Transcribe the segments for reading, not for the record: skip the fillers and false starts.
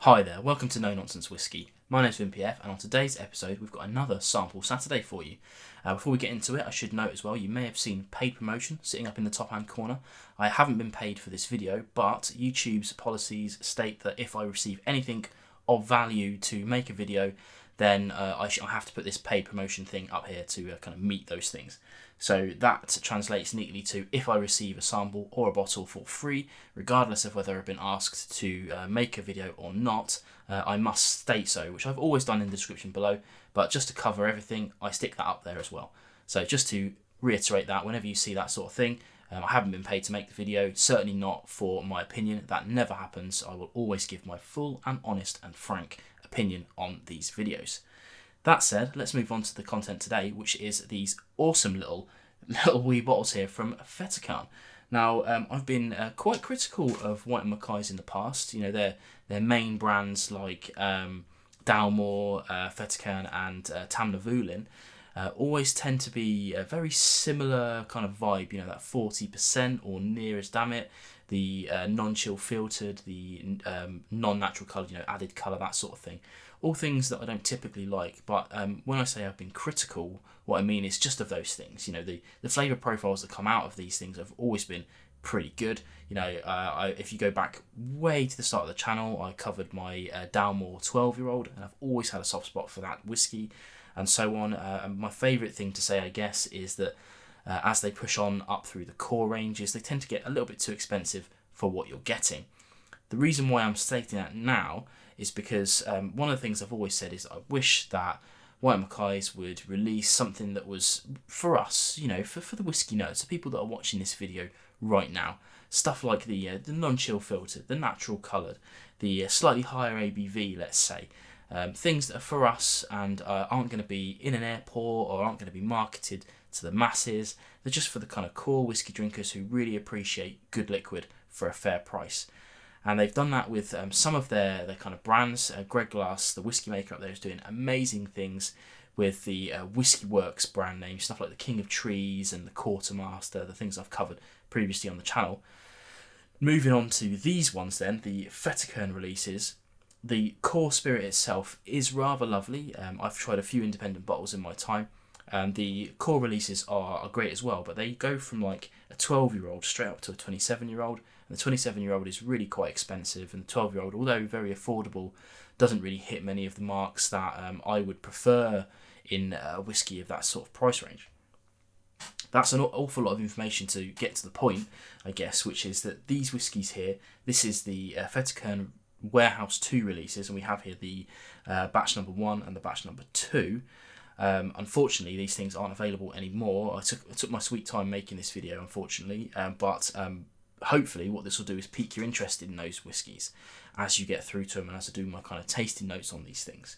Hi there, welcome to No Nonsense Whiskey. My name's VinPF, and on today's episode we've got another Sample Saturday for you. Before we get into it, I should note as well, you may have seen paid promotion sitting up in the top hand corner. I haven't been paid for this video, but YouTube's policies state that if I receive anything of value to make a video, then I have to put this paid promotion thing up here to kind of meet those things. So that translates neatly to if I receive a sample or a bottle for free, regardless of whether I've been asked to make a video or not, I must state so, which I've always done in the description below, but just to cover everything, I stick that up there as well. So just to reiterate that, whenever you see that sort of thing, I haven't been paid to make the video, certainly not for my opinion. That never happens. I will always give my full and honest and frank opinion on these videos. That said, let's move on to the content today, which is these awesome little wee bottles here from Fettercairn. Now, I've been quite critical of White & Mackays in the past. You know, their main brands like Dalmore, Fettercairn and Tam Lafulin always tend to be a very similar kind of vibe. You know, that 40% or near as damn it. The non-chill filtered, the non-natural colour, you know, added colour, that sort of thing. All things that I don't typically like, but when I say I've been critical, what I mean is just of those things. You know, the flavour profiles that come out of these things have always been pretty good. You know, if you go back way to the start of the channel, I covered my Dalmore 12-year-old, and I've always had a soft spot for that whiskey, and so on. And my favourite thing to say, I guess, is that as they push on up through the core ranges, they tend to get a little bit too expensive for what you're getting. The reason why I'm stating that now is because one of the things I've always said is I wish that White & Mackays would release something that was for us, you know, for the whiskey nerds, the people that are watching this video right now. Stuff like the non-chill filtered, the natural coloured, the slightly higher ABV, let's say. Things that are for us and aren't going to be in an airport or aren't going to be marketed to the masses. They're just for the kind of core whiskey drinkers who really appreciate good liquid for a fair price. And they've done that with some of their kind of brands. Greg Glass, the whiskey maker up there, is doing amazing things with the Whiskey Works brand name, stuff like the King of Trees and the Quartermaster, the things I've covered previously on the channel. Moving on to these ones then, the Fettercairn releases. The core spirit itself is rather lovely. I've tried a few independent bottles in my time, and the core releases are great as well, but they go from like a 12-year-old straight up to a 27-year-old. The 27-year-old is really quite expensive, and the 12-year-old, although very affordable, doesn't really hit many of the marks that I would prefer in a whiskey of that sort of price range. That's an awful lot of information to get to the point, I guess, which is that these whiskies here, this is the Fettercairn Warehouse 2 releases, and we have here the batch number 1 and the batch number 2. Unfortunately, these things aren't available anymore. I took my sweet time making this video, unfortunately, but hopefully what this will do is pique your interest in those whiskies as you get through to them and as I do my kind of tasting notes on these things.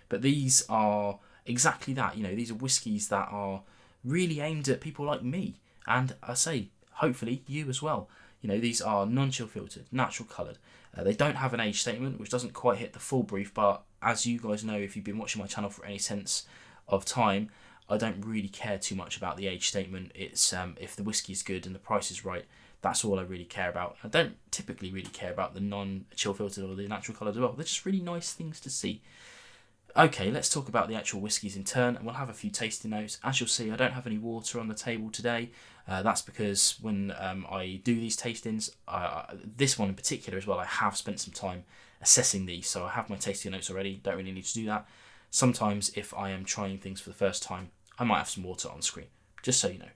But these are exactly that. You know, these are whiskies that are really aimed at people like me, and I say hopefully you as well. You know, these are non-chill filtered, natural coloured. They don't have an age statement, which doesn't quite hit the full brief, but as you guys know, if you've been watching my channel for any sense of time, I don't really care too much about the age statement. It's if the whiskey is good and the price is right, that's all I really care about. I don't typically really care about the non-chill filtered or the natural coloured as well. They're just really nice things to see. Okay, let's talk about the actual whiskies in turn, and we'll have a few tasting notes. As you'll see, I don't have any water on the table today. That's because when I do these tastings, this one in particular as well, I have spent some time assessing these, so I have my tasting notes already, don't really need to do that. Sometimes if I am trying things for the first time, I might have some water on screen, just so you know.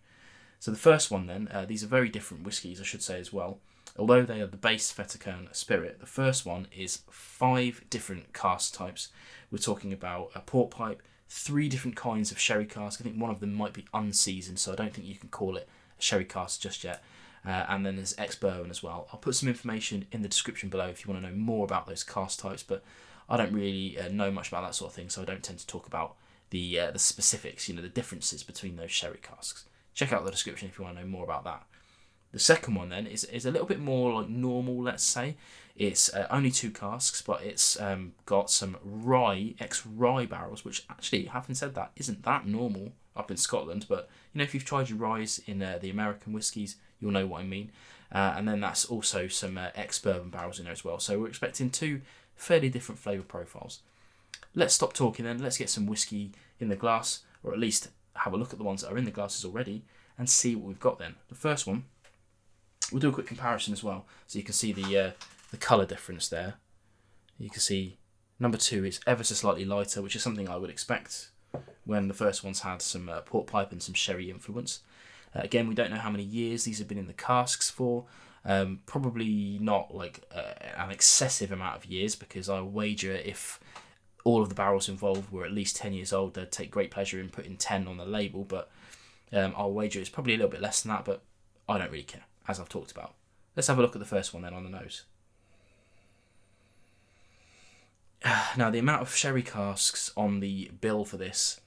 So the first one then, these are very different whiskies, I should say as well. Although they are the base Fettercairn spirit, the first one is 5 different cask types. We're talking about a port pipe, 3 different kinds of sherry cask. I think one of them might be unseasoned, so I don't think you can call it a sherry cask just yet. And then there's ex-bourbon as well. I'll put some information in the description below if you want to know more about those cask types, but I don't really know much about that sort of thing, so I don't tend to talk about the specifics, you know, the differences between those sherry casks. Check out the description if you want to know more about that. The second one then is a little bit more like normal, let's say. It's only 2 casks, but it's got some rye, ex-rye barrels, which actually, having said that, isn't that normal up in Scotland. But, you know, if you've tried your ryes in the American whiskies, you'll know what I mean. And then that's also some ex-bourbon barrels in there as well. So we're expecting two fairly different flavour profiles. Let's stop talking then, let's get some whiskey in the glass, or at least have a look at the ones that are in the glasses already and see what we've got then. The first one, we'll do a quick comparison as well, so you can see the colour difference there. You can see number 2 is ever so slightly lighter, which is something I would expect when the first one's had some port pipe and some sherry influence. Again, we don't know how many years these have been in the casks for. Probably not like an excessive amount of years, because I wager if all of the barrels involved were at least 10 years old, they'd take great pleasure in putting 10 on the label, but I'll wager it's probably a little bit less than that, but I don't really care, as I've talked about. Let's have a look at the first one then on the nose. Now, the amount of sherry casks on the bill for this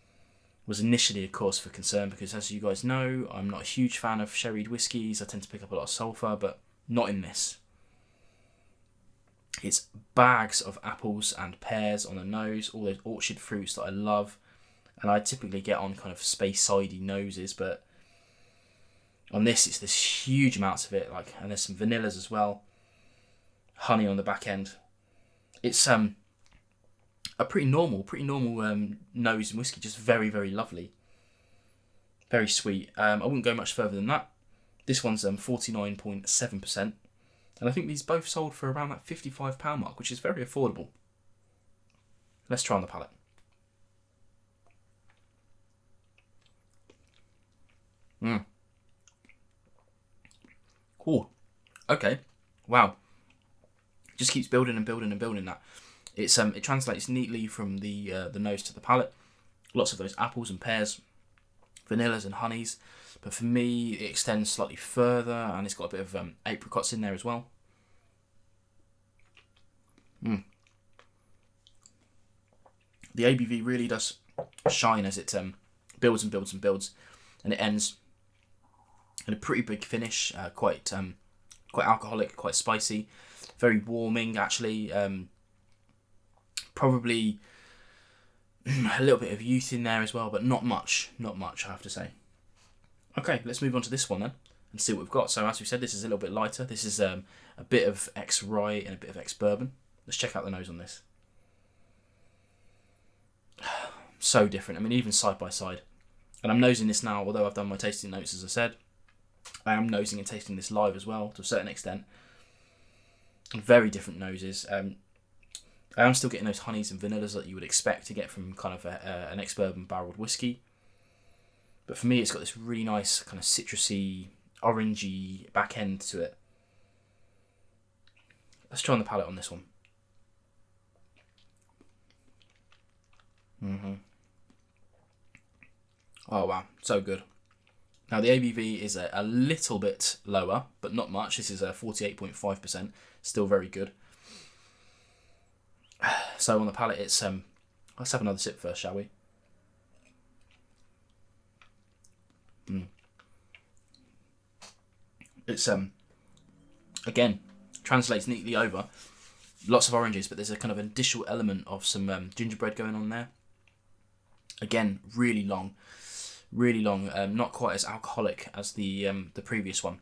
was initially a cause for concern, because as you guys know, I'm not a huge fan of sherried whiskies. I tend to pick up a lot of sulphur, but not in this. It's bags of apples and pears on the nose, all those orchard fruits that I love, and I typically get on kind of Speyside-y noses, but on this it's this huge amounts of it, like, and there's some vanillas as well, honey on the back end. It's a pretty normal nose in whiskey, just very, very lovely, very sweet. I wouldn't go much further than that. This one's 49.7%, and I think these both sold for around that £55 mark, which is very affordable. Let's try on the palate. Cool. Okay. Wow. Just keeps building and building and building that. It's it translates neatly from the nose to the palate. Lots of those apples and pears, vanillas and honeys. But for me, it extends slightly further, and it's got a bit of apricots in there as well. The ABV really does shine as it builds and builds and builds, and it ends in a pretty big finish. Quite alcoholic, quite spicy, very warming actually. Probably a little bit of youth in there as well, but not much, I have to say. Okay, let's move on to this one then and see what we've got. So as we said, this is a little bit lighter. This is a bit of ex-rye and a bit of ex-bourbon. Let's check out the nose on this. So different. I mean, even side by side. And I'm nosing this now, although I've done my tasting notes, as I said. I am nosing and tasting this live as well, to a certain extent. Very different noses. I am still getting those honeys and vanillas that you would expect to get from kind of an ex-bourbon barrelled whiskey. But for me, it's got this really nice kind of citrusy, orangey back end to it. Let's try on the palate on this one. Oh wow, so good. Now the ABV is a little bit lower, but not much. This is 48.5%, still very good. So on the palate, it's let's have another sip first, shall we? It's again translates neatly over. Lots of oranges, but there's a kind of additional element of some gingerbread going on there. Again, really long, not quite as alcoholic as the previous one.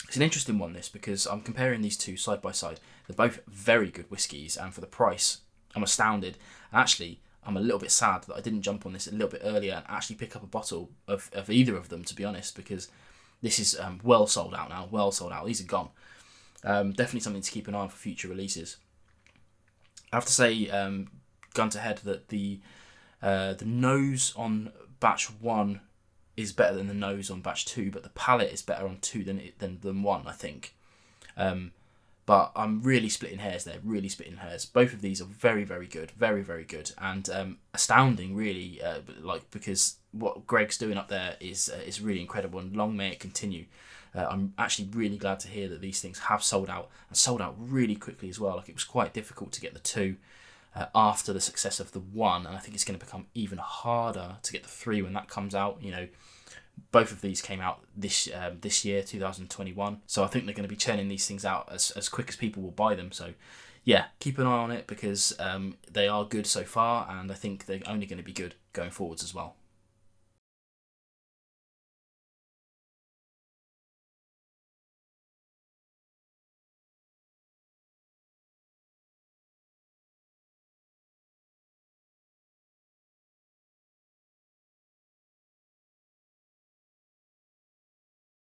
It's an interesting one, this, because I'm comparing these two side by side. They're both very good whiskies, and for the price, I'm astounded. And actually, I'm a little bit sad that I didn't jump on this a little bit earlier and actually pick up a bottle of either of them, to be honest, because this is well sold out now, These are gone. Definitely something to keep an eye on for future releases. I have to say, gun to head, that the nose on batch 1 is better than the nose on batch 2, but the palate is better on 2 than 1, I think. But I'm really splitting hairs there, Both of these are very, very good, very, very good, and astounding, really, because what Greg's doing up there is really incredible, and long may it continue. I'm actually really glad to hear that these things have sold out, and sold out really quickly as well. Like, it was quite difficult to get the 2 after the success of the 1, and I think it's going to become even harder to get the 3 when that comes out. You know, both of these came out this year, 2021, so I think they're going to be churning these things out as quick as people will buy them. So yeah, keep an eye on it, because they are good so far, and I think they're only going to be good going forwards as well.